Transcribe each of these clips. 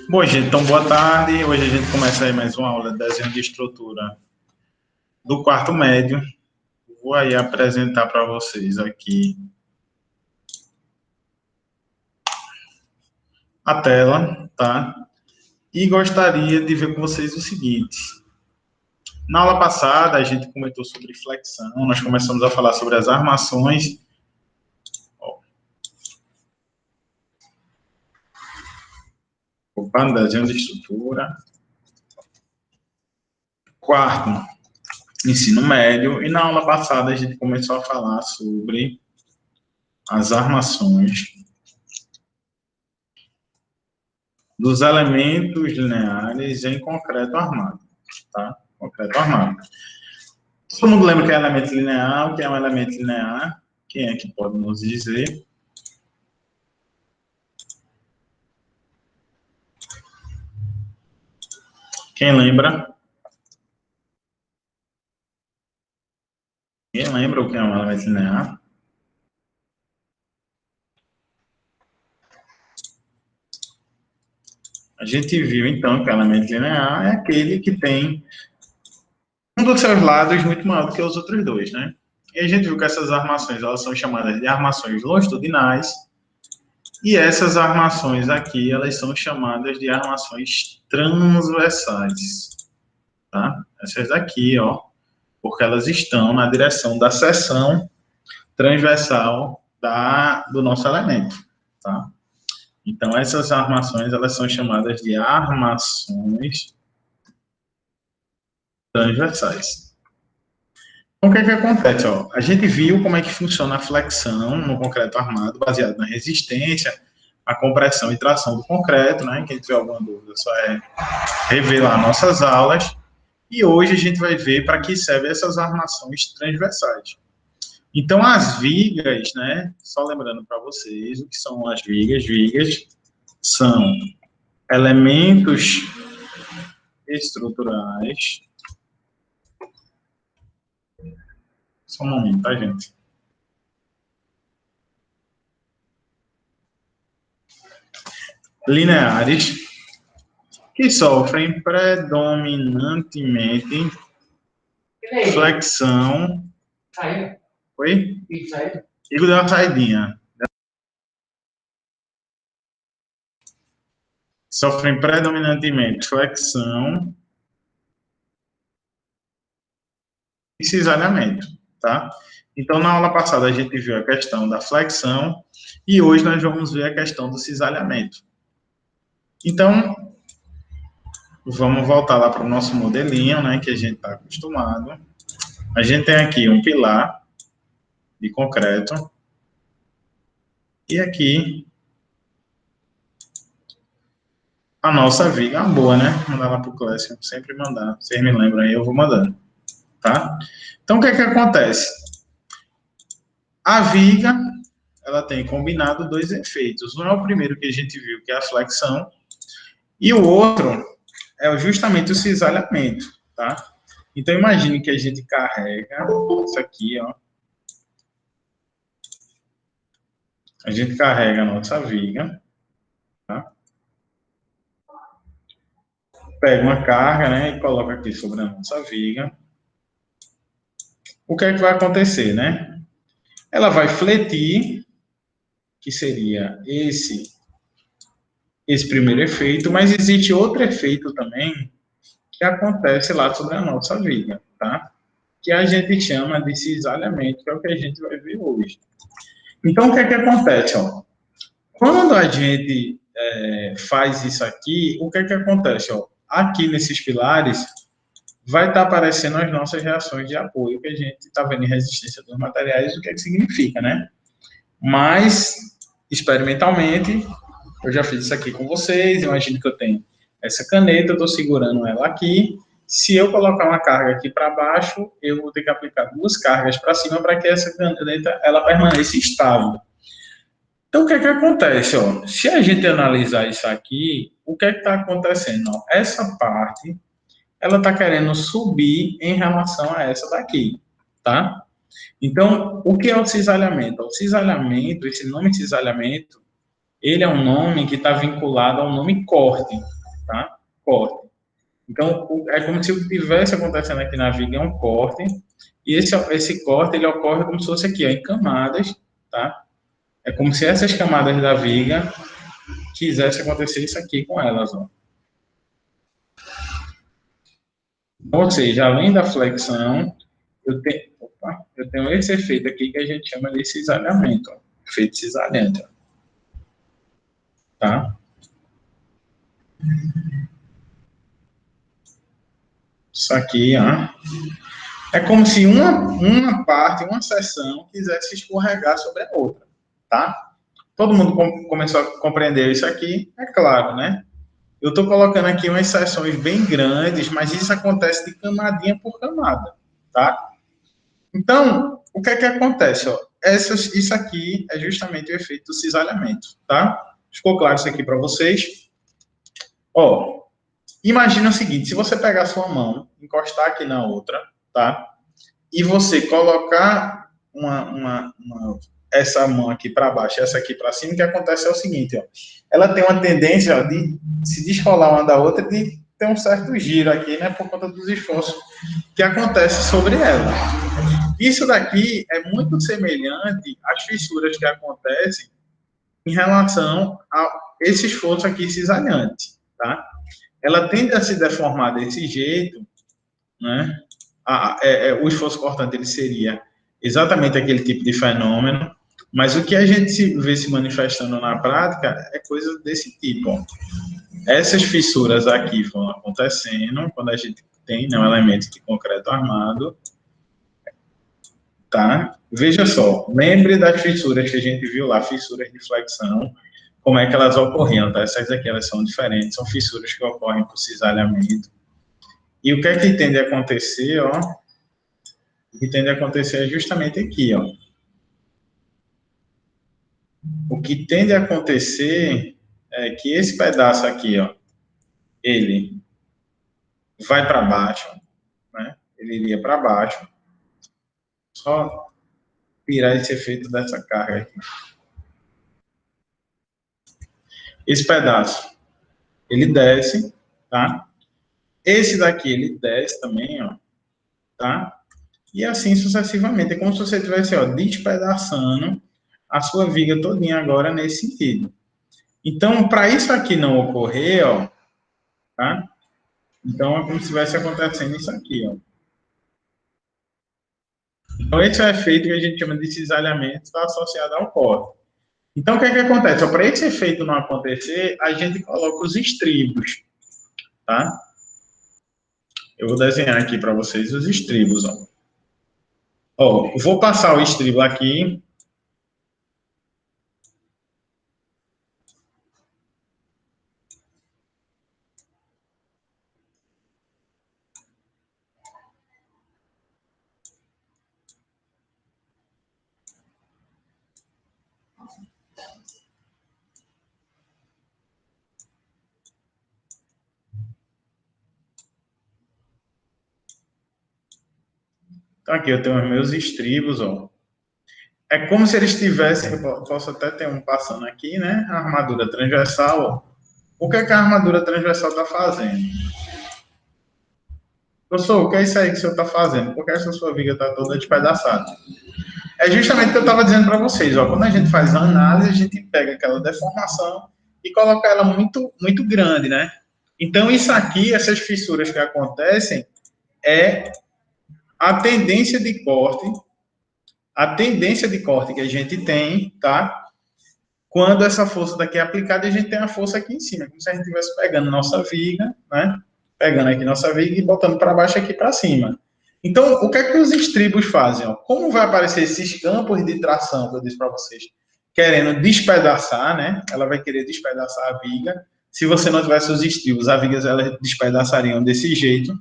Bom, gente, então boa tarde. Hoje a gente começa aí mais uma aula de desenho de estrutura do quarto médio. Vou aí apresentar para vocês aqui a tela, tá? E gostaria de ver com vocês o seguinte. Na aula passada, a gente comentou sobre flexão, nós começamos a falar sobre as armações. Opa, desenho de estrutura. Quarto, ensino médio. E na aula passada, a gente começou a falar sobre as armações dos elementos lineares em concreto armado, tá? Concreto armado. Todo mundo lembra que é elemento linear, o que é um elemento linear? Quem é que pode nos dizer? Quem lembra? Quem lembra o que é um elemento linear? A gente viu, então, que o elemento linear é aquele que tem um dos seus lados muito maior do que os outros dois, né? E a gente viu que essas armações, elas são chamadas de armações longitudinais, e essas armações aqui, elas são chamadas de armações transversais, tá? Essas daqui, ó, porque elas estão na direção da seção transversal do nosso elemento, tá? Então, essas armações, elas são chamadas de armações transversais. Então, o que é que acontece? Ó? A gente viu como é que funciona a flexão no concreto armado, baseado na resistência, a compressão e tração do concreto, né? Quem tiver alguma dúvida, só é rever lá nossas aulas. E hoje a gente vai ver para que servem essas armações transversais. Então, as vigas, né? Só lembrando para vocês o que são as vigas. Vigas são elementos estruturais. Só um momento, tá, gente? Lineares que sofrem predominantemente flexão. Oi? Igor deu uma saidinha. Sofrem predominantemente flexão e cisalhamento, tá? Então, na aula passada, a gente viu a questão da flexão e hoje nós vamos ver a questão do cisalhamento. Então, vamos voltar lá para o nosso modelinho, né, que a gente está acostumado. A gente tem aqui um pilar de concreto e aqui a nossa viga. Boa, né? Mandar lá para o Clécio, sempre mandar. Vocês me lembram aí, eu vou mandando, tá? Então, o que é que acontece? A viga, ela tem combinado dois efeitos. Um é o primeiro que a gente viu, que é a flexão, e o outro é justamente o cisalhamento, tá? Então, imagine que a gente carrega isso aqui, ó. A gente carrega a nossa viga, tá? Pega uma carga, né, e coloca aqui sobre a nossa viga. O que é que vai acontecer, né? Ela vai fletir, que seria esse primeiro efeito, mas existe outro efeito também que acontece lá sobre a nossa viga, tá? Que a gente chama de cisalhamento, que é o que a gente vai ver hoje. Então, o que é que acontece, ó? Quando a gente faz isso aqui, o que é que acontece, ó? Aqui nesses pilares, vai estar aparecendo as nossas reações de apoio, que a gente está vendo em resistência dos materiais, o que é que significa, né? Mas, experimentalmente, eu já fiz isso aqui com vocês, imagino que eu tenho essa caneta, eu estou segurando ela aqui, se eu colocar uma carga aqui para baixo, eu vou ter que aplicar duas cargas para cima para que essa caneta ela permaneça estável. Então, o que é que acontece? Ó? Se a gente analisar isso aqui, o que é que está acontecendo? Ó? Essa parte, ela está querendo subir em relação a essa daqui, tá? Então, o que é o cisalhamento? O cisalhamento, esse nome cisalhamento, ele é um nome que está vinculado ao nome corte, tá? Corte. Então, é como se o que estivesse acontecendo aqui na viga é um corte, e esse corte, ele ocorre como se fosse aqui, ó, em camadas, tá? É como se essas camadas da viga quisesse acontecer isso aqui com elas, ó. Ou seja, além da flexão, eu tenho esse efeito aqui que a gente chama de cisalhamento, ó, efeito cisalhante, ó, tá? Isso aqui, ó, é como se uma parte, uma seção quisesse escorregar sobre a outra, tá? Todo mundo começou a compreender isso aqui, é claro, né? Eu estou colocando aqui umas seções bem grandes, mas isso acontece de camadinha por camada, tá? Então, o que é que acontece? Ó? Isso aqui é justamente o efeito do cisalhamento, tá? Ficou claro isso aqui para vocês? Ó, imagina o seguinte, se você pegar a sua mão, encostar aqui na outra, tá? E você colocar essa mão aqui para baixo, essa aqui para cima, o que acontece é o seguinte, ó, ela tem uma tendência, ó, de se descolar uma da outra, de ter um certo giro aqui, né, por conta dos esforços que acontece sobre ela. Isso daqui é muito semelhante às fissuras que acontecem em relação a esse esforço aqui cisalhante, tá? Ela tende a se deformar desse jeito, né? O esforço cortante ele seria exatamente aquele tipo de fenômeno, mas o que a gente vê se manifestando na prática é coisa desse tipo. Ó. Essas fissuras aqui vão acontecendo quando a gente tem, né, um elemento de concreto armado, tá? Veja só, lembre das fissuras que a gente viu lá, fissuras de flexão, como é que elas ocorriam, tá? Essas aqui, elas são diferentes, são fissuras que ocorrem por cisalhamento. E o que é que tende a acontecer, ó? O que tende a acontecer é justamente aqui, ó. O que tende a acontecer é que esse pedaço aqui, ó, ele vai para baixo, né? Ele iria para baixo. Só tirar esse efeito dessa carga aqui. Esse pedaço, ele desce, tá? Esse daqui, ele desce também, ó, tá? E assim sucessivamente. É como se você estivesse, ó, despedaçando a sua viga todinha agora nesse sentido. Então, para isso aqui não ocorrer, ó, tá? Então, é como se estivesse acontecendo isso aqui, ó. Então, esse é o efeito que a gente chama de cisalhamento, está associado ao corte. Então, o que é que acontece? Para esse efeito não acontecer, a gente coloca os estribos, tá? Eu vou desenhar aqui para vocês os estribos, ó. Ó, vou passar o estribo aqui. Então, aqui eu tenho os meus estribos, ó. É como se eles tivessem, eu posso até ter um passando aqui, né? A armadura transversal, ó. O que é que a armadura transversal está fazendo? Professor, o que é isso aí que o senhor está fazendo? Por que essa sua viga está toda despedaçada? É justamente o que eu estava dizendo para vocês, ó. Quando a gente faz a análise, a gente pega aquela deformação e coloca ela muito, muito grande, né? Então, isso aqui, essas fissuras que acontecem, é a tendência de corte que a gente tem, tá? Quando essa força daqui é aplicada, a gente tem a força aqui em cima, como se a gente estivesse pegando nossa viga, né? Pegando aqui nossa viga e botando para baixo aqui para cima. Então, o que é que os estribos fazem? Ó? Como vai aparecer esses campos de tração que eu disse para vocês, querendo despedaçar, né? Ela vai querer despedaçar a viga. Se você não tivesse os estribos, as vigas elas despedaçariam desse jeito.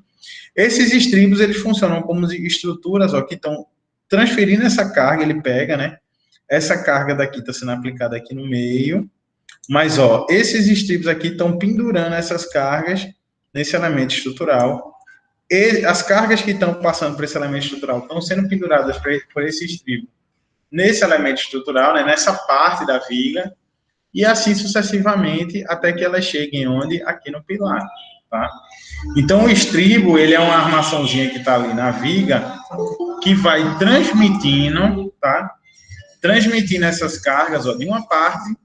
Esses estribos, eles funcionam como estruturas, ó, que estão transferindo essa carga, ele pega, né? Essa carga daqui está sendo aplicada aqui no meio, mas, ó, esses estribos aqui estão pendurando essas cargas nesse elemento estrutural. E as cargas que estão passando por esse elemento estrutural estão sendo penduradas por esse estribo nesse elemento estrutural, né, nessa parte da viga, e assim sucessivamente até que elas cheguem onde? Aqui no pilar, tá? Então, o estribo, ele é uma armaçãozinha que está ali na viga, que vai transmitindo, tá? Transmitindo essas cargas, ó, de uma parte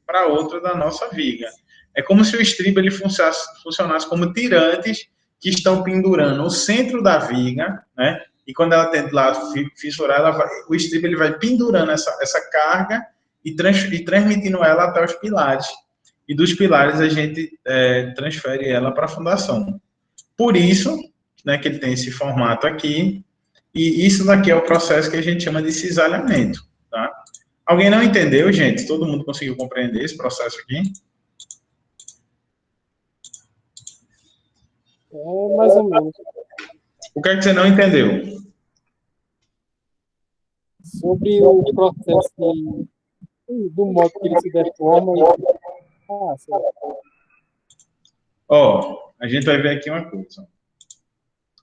para outra da nossa viga. É como se o estribo ele funcionasse como tirantes que estão pendurando o centro da viga, né? E quando ela tem de lado fissurar, o estribo ele vai pendurando essa carga e transmitindo ela até os pilares. E dos pilares a gente transfere ela para a fundação. Por isso, né, que ele tem esse formato aqui, e isso daqui é o processo que a gente chama de cisalhamento, tá? Alguém não entendeu, gente? Todo mundo conseguiu compreender esse processo aqui? É mais ou menos. O que é que você não entendeu? Sobre o processo do modo que ele se deforma. Certo. Ó, a gente vai ver aqui uma coisa.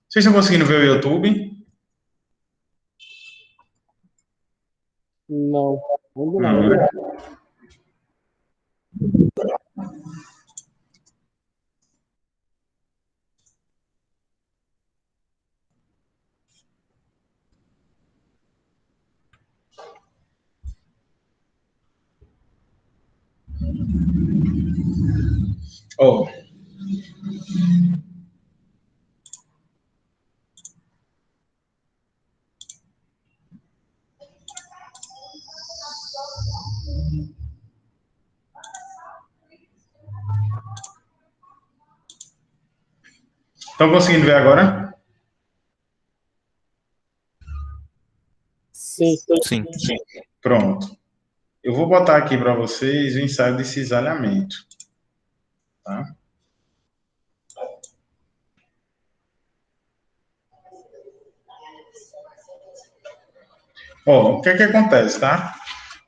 Vocês estão conseguindo ver o YouTube? Não, ainda Não, não. né? Ó, estão conseguindo ver agora? Sim. Sim. Pronto. Eu vou botar aqui para vocês o ensaio de cisalhamento, tá? Ó, o que é que acontece, tá?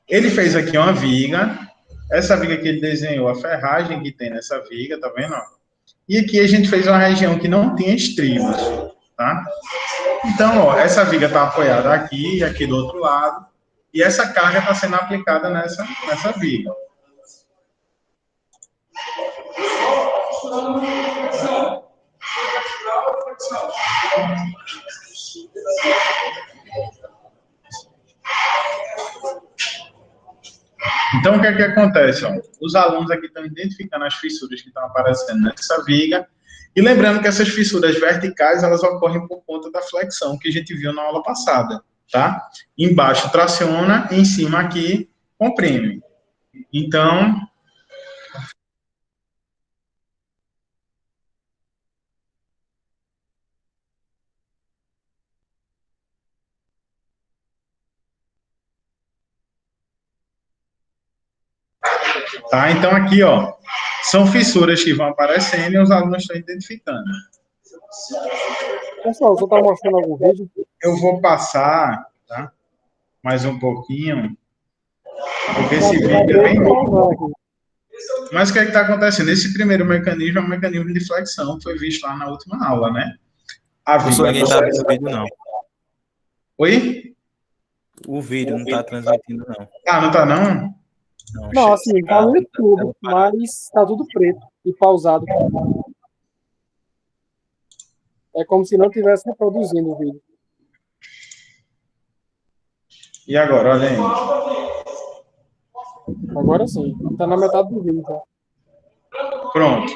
Ele fez aqui uma viga, essa viga que ele desenhou, a ferragem que tem nessa viga, tá vendo? E aqui a gente fez uma região que não tinha estribos, tá? Então, ó, essa viga está apoiada aqui e aqui do outro lado, e essa carga está sendo aplicada nessa viga. Então, o que é que acontece? Ó? Os alunos aqui estão identificando as fissuras que estão aparecendo nessa viga, e lembrando que essas fissuras verticais, elas ocorrem por conta da flexão que a gente viu na aula passada, tá? Embaixo traciona, em cima aqui comprime. Então, tá? Então, aqui, ó, são fissuras que vão aparecendo e os alunos estão identificando. Pessoal, você está mostrando algum vídeo? Eu vou passar, tá? Mais um pouquinho, porque esse vídeo é bem longo. Mas o que é que está acontecendo? Esse primeiro mecanismo é um mecanismo de flexão, que foi visto lá na última aula, né? A Professor, ninguém está vendo o vídeo, não. Oi? O vídeo não está transmitindo, não. Ah, não tá não? Não, assim, tá no YouTube, mas tá tudo preto e pausado. É como se não estivesse reproduzindo o vídeo. E agora, olha aí. Agora sim, tá na metade do vídeo, tá? Pronto.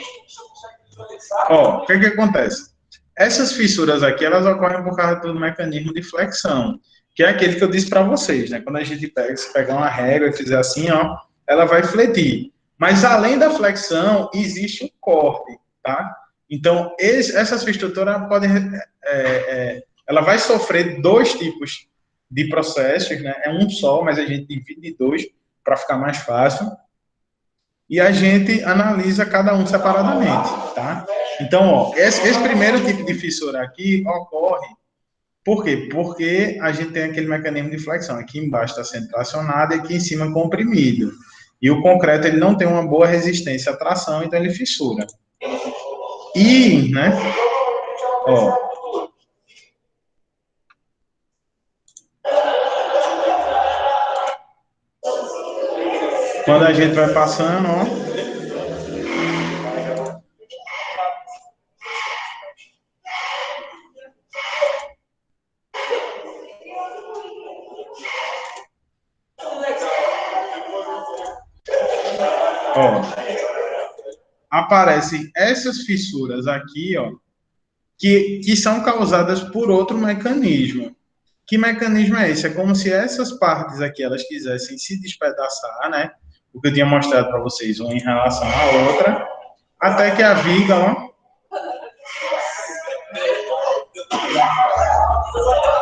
Ó, o que é que acontece? Essas fissuras aqui, elas ocorrem por causa do mecanismo de flexão, que é aquele que eu disse para vocês, né? Quando a gente pega, se pegar uma régua e fizer assim, ó, ela vai fletir. Mas além da flexão, existe um corte, tá? Então, essa sua estrutura pode, ela vai sofrer dois tipos de processos, né? É um só, mas a gente divide em dois para ficar mais fácil. E a gente analisa cada um separadamente, tá? Então, ó, esse primeiro tipo de fissura aqui ocorre, por quê? Porque a gente tem aquele mecanismo de flexão. Aqui embaixo está sendo tracionado e aqui em cima comprimido. E o concreto ele não tem uma boa resistência à tração, então ele fissura. E, né? Ó. Quando a gente vai passando, ó. Ó, aparecem essas fissuras aqui, ó, que são causadas por outro mecanismo. Que mecanismo é esse? É como se essas partes aqui elas quisessem se despedaçar, né? O que eu tinha mostrado para vocês, uma em relação à outra, até que a viga, ó,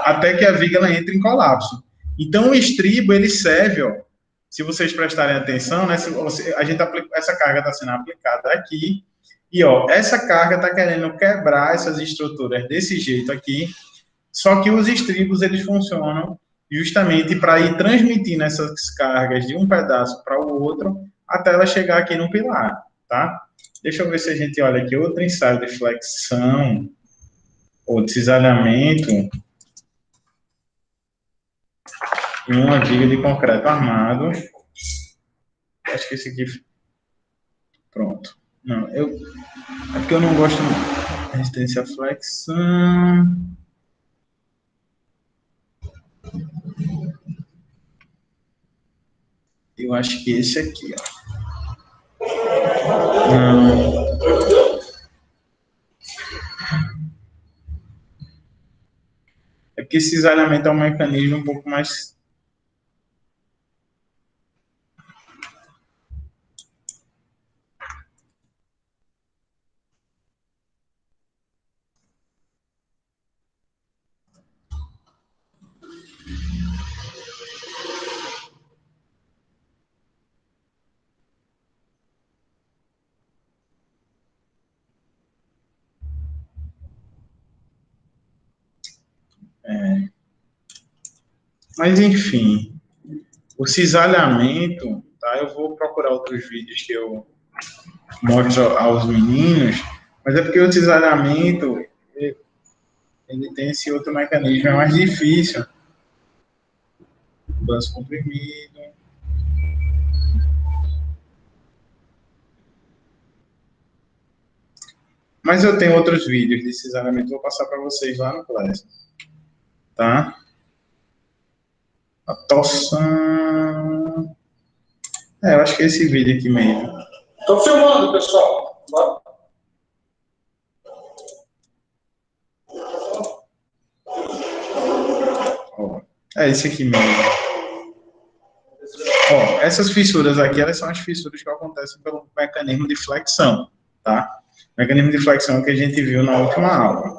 até que a viga ela entre em colapso. Então o estribo ele serve, ó, se vocês prestarem atenção, né? A gente aplica, essa carga está sendo aplicada aqui e ó, essa carga está querendo quebrar essas estruturas desse jeito aqui. Só que os estribos, eles funcionam justamente para ir transmitindo essas cargas de um pedaço para o outro até ela chegar aqui no pilar, tá? Deixa eu ver se a gente olha aqui outro ensaio de flexão ou de cisalhamento em uma viga de concreto armado. Acho que esse aqui... Pronto. Não, é porque eu não gosto de resistência à flexão... Eu acho que esse aqui, ó. Não. É porque esse cisalhamento é um mecanismo um pouco mais... Mas, enfim, o cisalhamento, tá? Eu vou procurar outros vídeos que eu mostro aos meninos, mas é porque o cisalhamento, ele tem esse outro mecanismo, é mais difícil. Balanço comprimido. Mas eu tenho outros vídeos de cisalhamento, vou passar para vocês lá no Class. Tá? A torção... eu acho que é esse vídeo aqui mesmo. Estou filmando, pessoal. Ó, é esse aqui mesmo. Ó, essas fissuras aqui, elas são as fissuras que acontecem pelo mecanismo de flexão, tá? O mecanismo de flexão que a gente viu na última aula.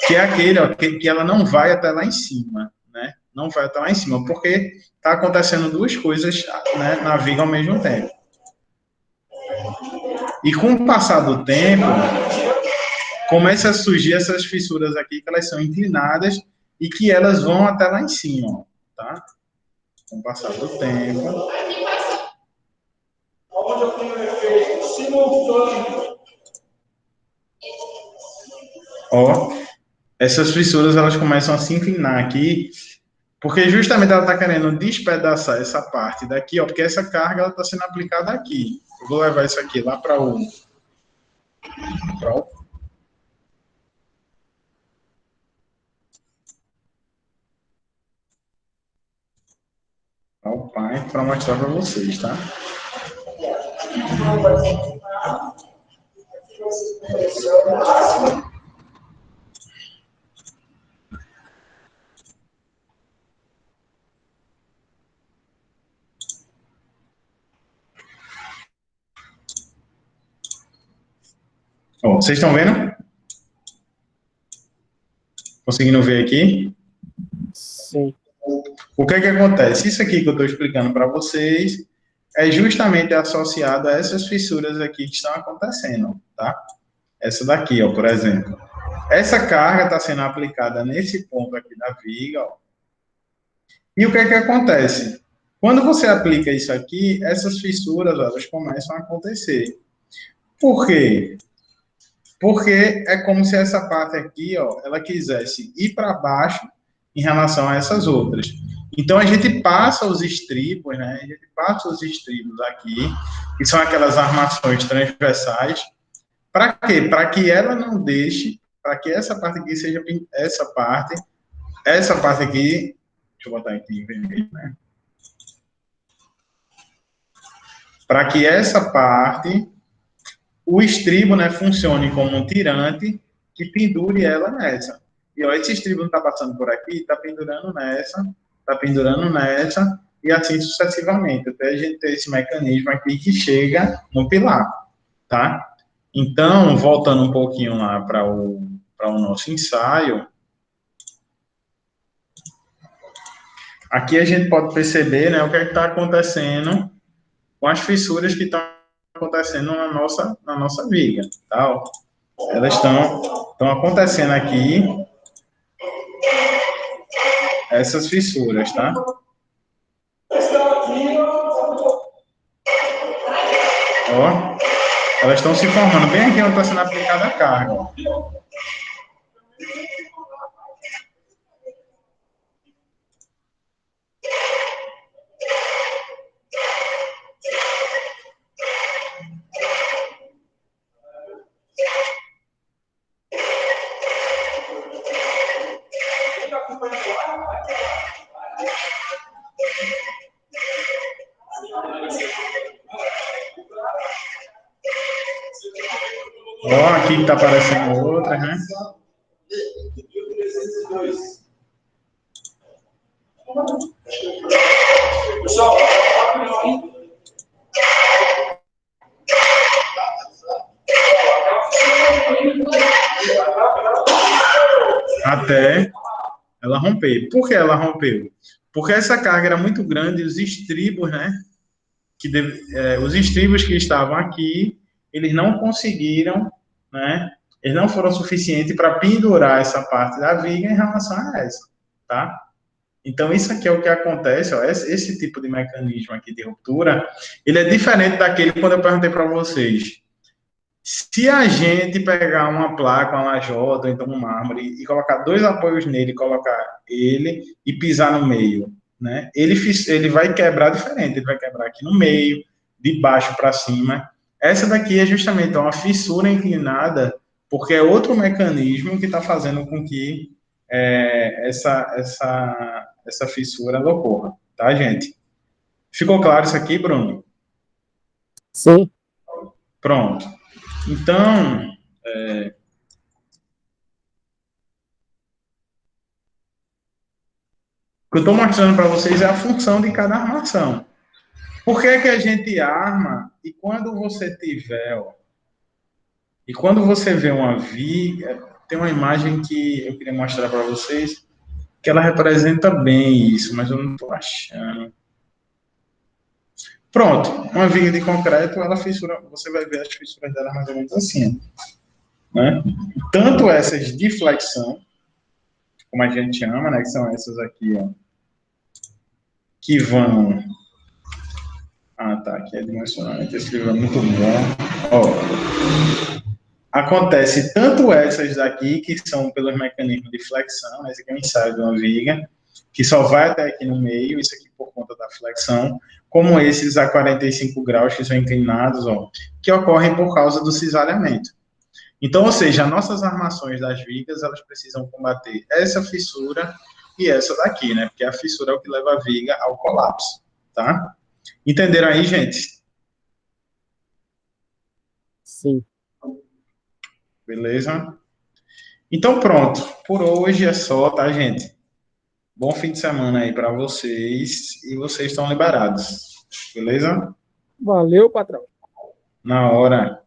Que é aquele, ó, que ela não vai até lá em cima, né? Não vai até lá em cima, porque está acontecendo duas coisas, né, na viga ao mesmo tempo. E com o passar do tempo, começa a surgir essas fissuras aqui, que elas são inclinadas e que elas vão até lá em cima, tá? Com o passar do tempo. Onde eu tenho efeito simultâneo. Ó, essas fissuras, elas começam a se inclinar aqui, porque justamente ela está querendo despedaçar essa parte daqui, ó, porque essa carga está sendo aplicada aqui. Eu vou levar isso aqui lá para o... ao pai para mostrar para vocês, tá? Ó, vocês estão vendo? Conseguindo ver aqui? Sim. O que é que acontece? Isso aqui que eu estou explicando para vocês é justamente associado a essas fissuras aqui que estão acontecendo, tá? Essa daqui, ó, por exemplo. Essa carga está sendo aplicada nesse ponto aqui da viga, ó. E o que é que acontece? Quando você aplica isso aqui, essas fissuras, ó, elas começam a acontecer. Por quê? Porque é como se essa parte aqui, ó, ela quisesse ir para baixo em relação a essas outras. Então, a gente passa os estribos, né? A gente passa os estribos aqui, que são aquelas armações transversais. Para quê? Para que ela não deixe, para que essa parte aqui seja, essa parte aqui, deixa eu botar aqui em vermelho, né? Para que essa parte, o estribo, né, funcione como um tirante que pendure ela nessa. E ó, esse estribo não está passando por aqui, está pendurando nessa, e assim sucessivamente, até a gente ter esse mecanismo aqui que chega no pilar, tá? Então, voltando um pouquinho lá para o nosso ensaio, aqui a gente pode perceber, né, o que está acontecendo com as fissuras que estão acontecendo na nossa viga, tá? Elas estão acontecendo aqui, essas fissuras, tá? Ó, elas estão se formando bem aqui onde está sendo aplicada a carga. Ó, aqui está aparecendo outra, né? Até ela romper. Por que ela rompeu? Porque essa carga era muito grande e os estribos, né? Os estribos que estavam aqui, eles não conseguiram, né? Eles não foram suficientes para pendurar essa parte da viga em relação a essa, tá? Então, isso aqui é o que acontece, ó, esse tipo de mecanismo aqui de ruptura, ele é diferente daquele quando eu perguntei para vocês. Se a gente pegar uma placa, uma lajota, então um mármore, e colocar dois apoios nele, colocar ele e pisar no meio, né? Ele vai quebrar diferente, ele vai quebrar aqui no meio, de baixo para cima. Essa daqui é justamente uma fissura inclinada, porque é outro mecanismo que está fazendo com que essa fissura ocorra, tá, gente? Ficou claro isso aqui, Bruno? Sim. Pronto. Então, o que eu estou mostrando para vocês é a função de cada armação. Por que que a gente arma e quando você tiver, ó, e quando você vê uma viga, tem uma imagem que eu queria mostrar para vocês, que ela representa bem isso, mas eu não estou achando. Pronto, uma viga de concreto, ela fissura, você vai ver as fissuras dela mais ou menos assim, né? Tanto essas de flexão, como a gente chama, né, que são essas aqui, ó, que vão... Ah, tá, aqui é dimensionamento, esse livro é muito bom. Ó, acontece tanto essas daqui, que são pelos mecanismos de flexão, esse aqui é o ensaio de uma viga, que só vai até aqui no meio, isso aqui por conta da flexão, como esses a 45 graus, que são inclinados, ó, que ocorrem por causa do cisalhamento. Então, ou seja, as nossas armações das vigas, elas precisam combater essa fissura e essa daqui, né? Porque a fissura é o que leva a viga ao colapso, tá? Entenderam aí, gente? Sim. Beleza? Então, pronto. Por hoje é só, tá, gente? Bom fim de semana aí para vocês e vocês estão liberados. Beleza? Valeu, patrão. Na hora.